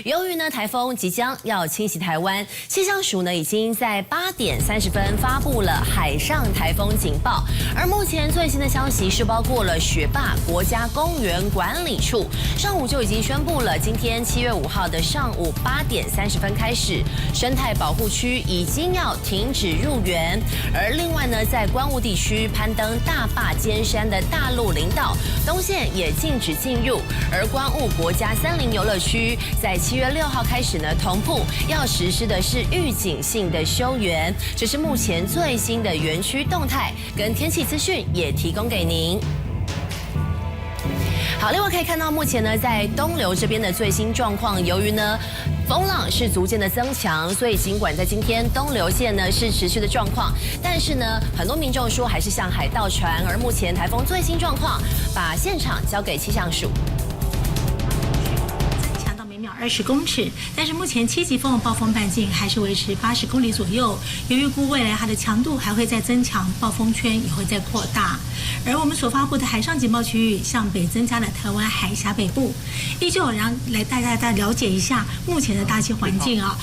由于呢台风即将要侵袭台湾，气象署呢已经在8点30分发布了海上台风警报。而目前最新的消息是，包括了雪霸国家公园管理处上午就已经宣布了，今天7月5号的上午8点30分开始，生态保护区已经要停止入园。而另外呢，在观雾地区攀登大霸尖山的大陆林道东线也禁止进入。而观雾国家森林游乐区在7月6号开始呢，同步要实施的是预警性的休园。这是目前最新的园区动态跟天气资讯，也提供给您。好，另外可以看到，目前呢在东流这边的最新状况，由于呢风浪是逐渐的增强，所以尽管在今天东流线呢是持续的状况，但是呢很多民众说还是向海盗船。而目前台风最新状况，把现场交给气象署。20公尺，但是目前7级风的暴风半径还是维持80公里左右。也预估未来它的强度还会再增强，暴风圈也会再扩大。而我们所发布的海上警报区域向北增加了台湾海峡北部，依旧让来大家了解一下目前的大气环境啊。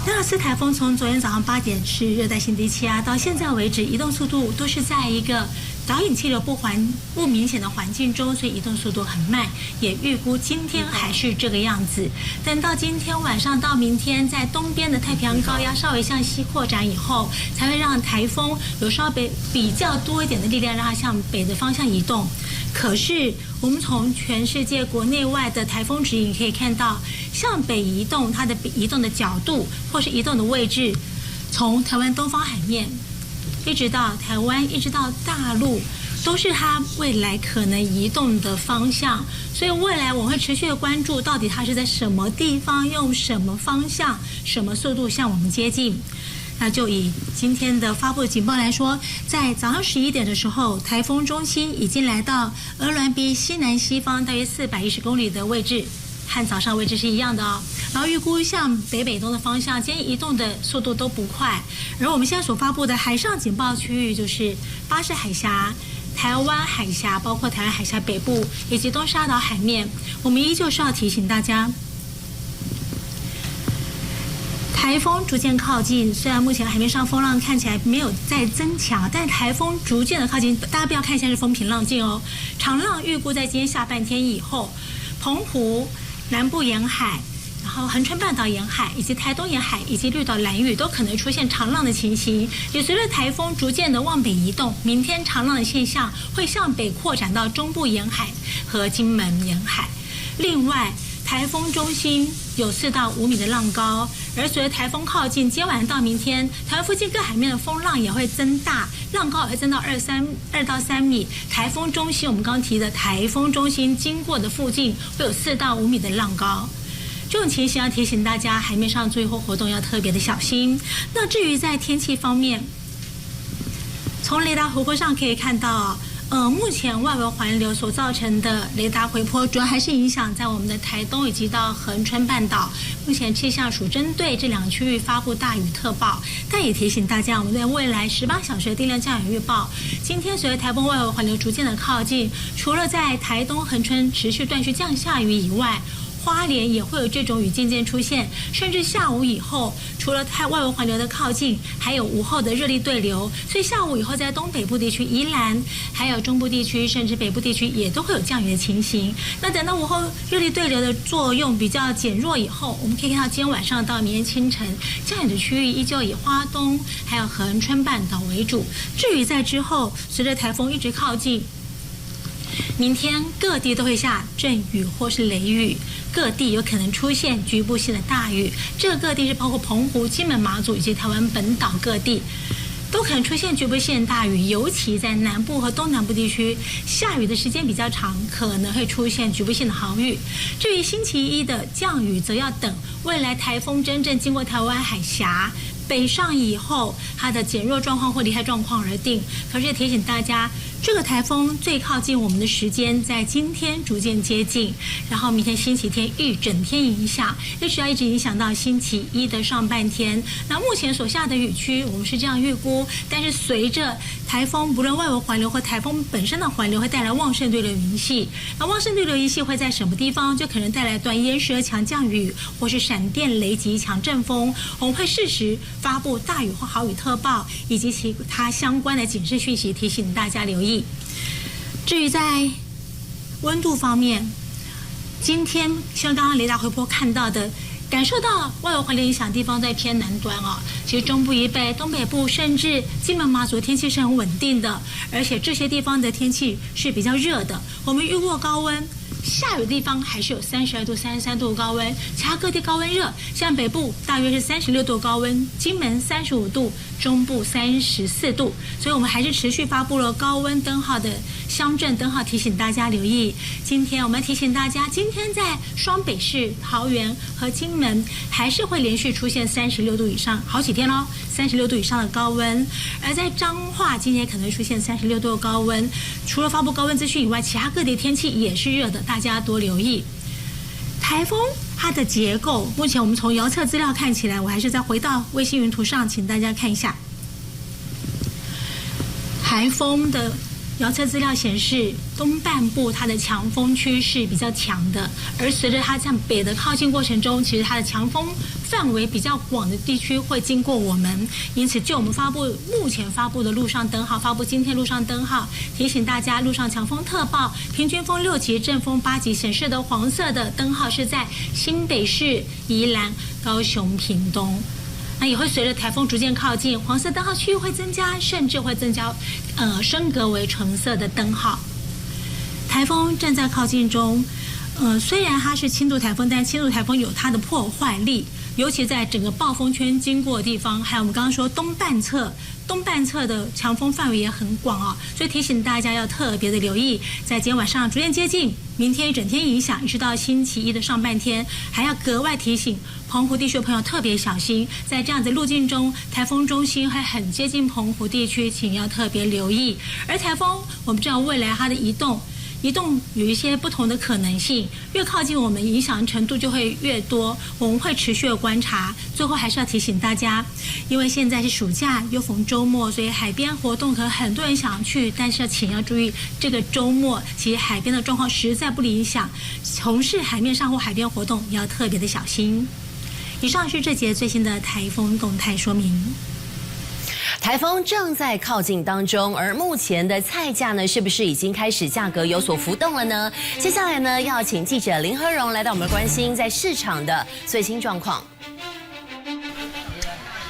那次台风从昨天早上8点是热带性低气压，到现在为止移动速度都是在一个导引气流不明显的环境中，所以移动速度很慢。也预估今天还是这个样子。等到今天晚上到明天，在东边的太平洋高压稍微向西扩展以后，才会让台风有稍微比较多一点的力量，让它向北的方向移动。可是我们从全世界国内外的台风指引可以看到，向北移动它的移动的角度或是移动的位置，从台湾东方海面一直到台湾，一直到大陆，都是它未来可能移动的方向。所以未来我会持续的关注，到底它是在什么地方，用什么方向、什么速度向我们接近。那就以今天的发布的警报来说，在早上11点的时候，台风中心已经来到鹅銮鼻西南西方大约410公里的位置，和早上位置是一样的哦。然后预估向北东的方向，今天移动的速度都不快。而我们现在所发布的海上警报区域就是巴士海峡、台湾海峡，包括台湾海峡北部以及东沙岛海面。我们依旧是要提醒大家，台风逐渐靠近，虽然目前海面上风浪看起来没有在增强，但台风逐渐的靠近，大家不要看现在是风平浪静哦。长浪预估在今天下半天以后，澎湖南部沿海，然后恒春半岛沿海以及台东沿海以及绿岛兰屿都可能出现长浪的情形。也随着台风逐渐的往北移动，明天长浪的现象会向北扩展到中部沿海和金门沿海。另外，台风中心有4到5米的浪高，而随着台风靠近，今晚到明天，台湾附近各海面的风浪也会增大，浪高也会增到2到3米。台风中心，我们刚刚提的台风中心经过的附近会有4到5米的浪高。这种情形要提醒大家，海面上最后活动要特别的小心。那至于在天气方面，从雷达回波上可以看到，目前外围环流所造成的雷达回波，主要还是影响在我们的台东以及到恒春半岛。目前气象署针对这2个区域发布大雨特报，但也提醒大家，我们在未来18小时的定量降雨预报，今天随着台风外围环流逐渐的靠近，除了在台东恒春持续断续降下雨以外，花莲也会有这种雨渐渐出现，甚至下午以后，除了外围环流的靠近，还有午后的热力对流，所以下午以后在东北部地区、宜兰，还有中部地区，甚至北部地区也都会有降雨的情形。那等到午后热力对流的作用比较减弱以后，我们可以看到今天晚上到明天清晨，降雨的区域依旧以花东还有恒春半岛为主。至于在之后，随着台风一直靠近，明天各地都会下阵雨或是雷雨，各地有可能出现局部性的大雨。这个各地是包括澎湖、金门、马祖以及台湾本岛各地，都可能出现局部性的大雨，尤其在南部和东南部地区，下雨的时间比较长，可能会出现局部性的豪雨。至于星期一的降雨，则要等未来台风真正经过台湾海峡北上以后，它的减弱状况或离开状况而定。可是也提醒大家，这个台风最靠近我们的时间在今天逐渐接近，然后明天星期天一整天影响，一直影响到星期一的上半天。那目前所下的雨区，我们是这样预估，但是随着台风不论外围环流或台风本身的环流，会带来旺盛对流云系。那旺盛对流云系会在什么地方，就可能带来短延时强降雨，或是闪电、雷击、强阵风。我们会适时发布大雨或豪雨特报，以及其他相关的警示讯息，提醒大家留意。至于在温度方面，今天像刚刚雷达回波看到的，感受到外围环流影响地方在偏南端啊，其实中部以北、东北部甚至金门、马祖天气是很稳定的，而且这些地方的天气是比较热的。我们预过高温。下雨的地方还是有32度、33度高温，其他各地高温热，像北部大约是36度高温，金门35度，中部34度，所以我们还是持续发布了高温灯号的乡镇灯号，提醒大家留意。今天我们提醒大家，今天在双北市、桃园和金门还是会连续出现36度以上，好几天咯，36度以上的高温。而在彰化，今天可能会出现36度的高温。除了发布高温资讯以外，其他各地天气也是热的，大家多留意。台风它的结构，目前我们从遥测资料看起来，我还是再回到卫星云图上，请大家看一下。台风的遥测资料显示，东半部它的强风区是比较强的，而随着它向北的靠近过程中，其实它的强风范围比较广的地区会经过我们，因此就我们目前发布的路上灯号，发布今天路上灯号，提醒大家路上强风特报，平均风6级，阵风8级，显示的黄色的灯号是在新北市、宜兰、高雄、屏东。那也会随着台风逐渐靠近，黄色灯号区域会增加，甚至会增加，升格为橙色的灯号。台风正在靠近中，虽然它是轻度台风，但轻度台风有它的破坏力，尤其在整个暴风圈经过的地方，还有我们刚刚说东半侧的强风范围也很广啊，所以提醒大家要特别的留意，在今天晚上逐渐接近，明天一整天影响，一直到星期一的上半天，还要格外提醒澎湖地区的朋友特别小心，在这样的路径中，台风中心还很接近澎湖地区，请要特别留意。而台风，我们知道未来它的移动有一些不同的可能性，越靠近我们影响程度就会越多，我们会持续的观察。最后还是要提醒大家，因为现在是暑假又逢周末，所以海边活动可能很多人想去，但是请要注意，这个周末其实海边的状况实在不理想，从事海面上或海边活动也要特别的小心。以上是这节最新的台风动态说明。台风正在靠近当中，而目前的菜价呢，是不是已经开始价格有所浮动了呢？接下来呢，要请记者林和荣来到我们关心在市场的最新状况。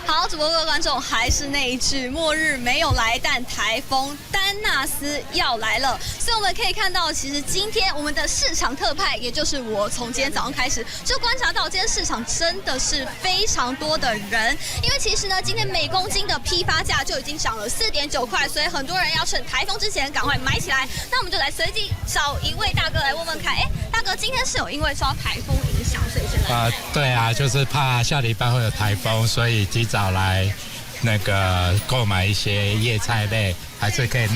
好，主播各位观众，还是那一句，末日没有来，但台风丹纳斯要来了。所以我们可以看到，其实今天我们的市场特派，也就是我从今天早上开始就观察到，今天市场真的是非常多的人。因为其实呢，今天每公斤的批发价就已经涨了4.9块，所以很多人要趁台风之前赶快买起来。那我们就来随机找一位大哥来问问看，大哥，今天是有因为受到台风影响，所以现在对啊，就是怕下礼拜会有台风，所以及早来那个购买一些叶菜类，还是可以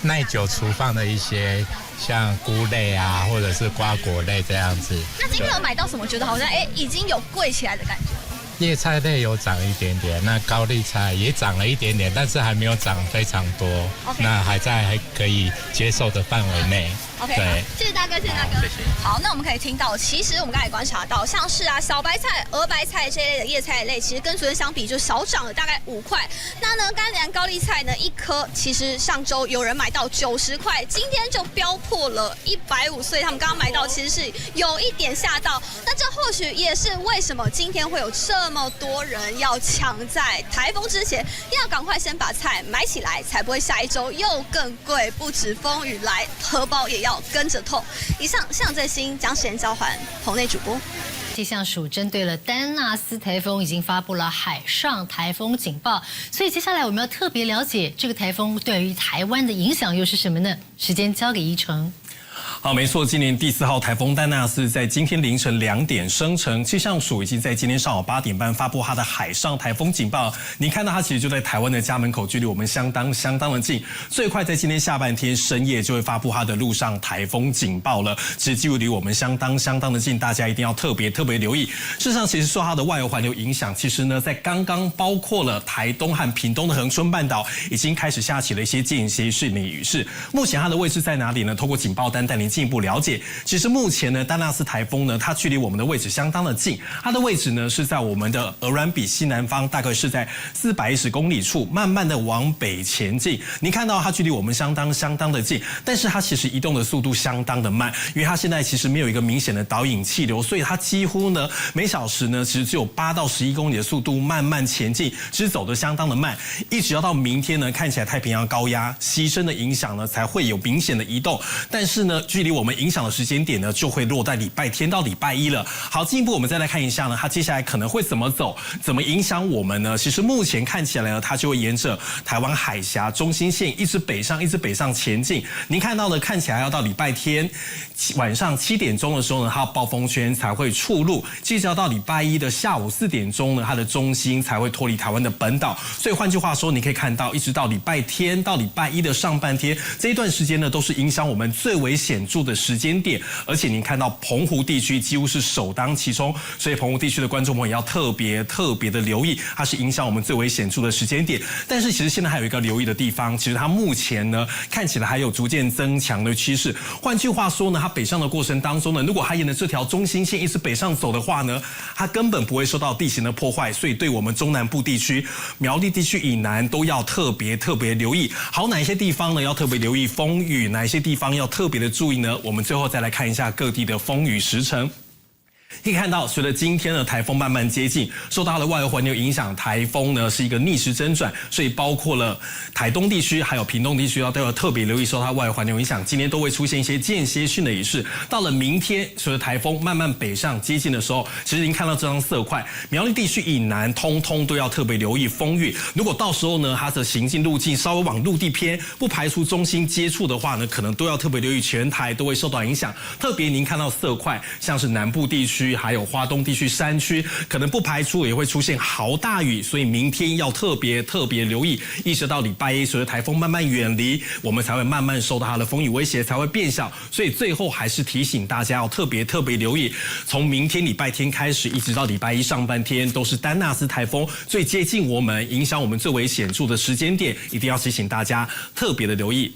耐久储放的一些，像菇类啊，或者是瓜果类这样子。那今天有买到什么？觉得好像已经有贵起来的感觉。叶菜类有涨一点点，那高丽菜也涨了一点点，但是还没有涨非常多， 那还可以接受的范围内。OK， 对，谢谢大哥，谢谢大哥。好，那我们可以听到，其实我们刚才观察到，像是小白菜、鹅白菜这一类的叶菜类，其实跟昨天相比就少涨了大概5块。那呢，甘蓝高丽菜呢，1颗其实上周有人买到90块，今天就飙破了150，所以他们刚刚买到其实是有一点吓到。那这或许也是为什么今天会有这么多人要抢在台风之前，要赶快先把菜买起来，才不会下一周又更贵。不止风雨来，荷包也要跟着痛。以上向最新将时间交还棚内主播。气象署针对了丹纳斯台风已经发布了海上台风警报，所以接下来我们要特别了解这个台风对于台湾的影响又是什么呢？时间交给依晨。好，没错，今年第4号台风丹纳斯在今天凌晨2点生成，气象署已经在今天上午8点半发布它的海上台风警报。你看到它其实就在台湾的家门口，距离我们相当的近，最快在今天下半天深夜就会发布它的陆上台风警报了，其实距离我们相当的近，大家一定要特别留意。事实上，其实受它的外围环流影响，其实呢，在刚刚包括了台东和屏东的恒春半岛，已经开始下起了一些间歇性的雨势。目前它的位置在哪里呢？透过警报单带您进一步了解。其实目前呢，丹纳斯台风呢，它距离我们的位置相当的近，它的位置呢是在我们的鹅銮比西南方，大概是在410公里处，慢慢的往北前进。您看到它距离我们相当的近，但是它其实移动的速度相当的慢，因为它现在其实没有一个明显的导引气流，所以它几乎呢每小时呢其实只有8到11公里的速度慢慢前进，其实走得相当的慢，一直要到明天呢，看起来太平洋高压牺牲的影响呢才会有明显的移动，但是呢，距离我们影响的时间点呢，就会落在礼拜天到礼拜一了。好，进一步我们再来看一下呢，它接下来可能会怎么走，怎么影响我们呢？其实目前看起来呢，它就会沿着台湾海峡中心线一直北上前进。您看到的看起来要到礼拜天晚上7点钟的时候呢，它的暴风圈才会触陆，接着要到礼拜一的下午4点钟呢，它的中心才会脱离台湾的本岛。所以换句话说，你可以看到，一直到礼拜天到礼拜一的上半天这一段时间呢，都是影响我们最为显著的时间点。而且您看到澎湖地区几乎是首当其冲，所以澎湖地区的观众朋友要特别的留意，它是影响我们最为显著的时间点。但是其实现在还有一个留意的地方，其实它目前呢看起来还有逐渐增强的趋势。换句话说呢，它北上的过程当中呢，如果它沿着这条中心线一直北上走的话呢，它根本不会受到地形的破坏，所以对我们中南部地区、苗栗地区以南都要特别留意。好，哪一些地方呢要特别留意风雨，哪一些地方要特别的注意呢？我们最后再来看一下各地的风雨时程。可以看到，随着今天的台风慢慢接近，受到它的外围环流影响，台风呢是一个逆时针转，所以包括了台东地区还有屏东地区都要特别留意受它外围环流影响，今天都会出现一些间歇性的雨势。到了明天，随着台风慢慢北上接近的时候，其实您看到这张色块，苗栗地区以南通都要特别留意风雨。如果到时候呢，它的行进路径稍微往陆地偏，不排除中心接触的话呢，可能都要特别留意，全台都会受到影响。特别您看到色块，像是南部地区还有花东地区山区，可能不排除也会出现豪大雨，所以明天要特别留意。一直到礼拜一，随着台风慢慢远离，我们才会慢慢受到它的风雨威胁，才会变小。所以最后还是提醒大家要特别留意，从明天礼拜天开始，一直到礼拜一上半天，都是丹纳斯台风最接近我们、影响我们最为显著的时间点，一定要提醒大家特别的留意。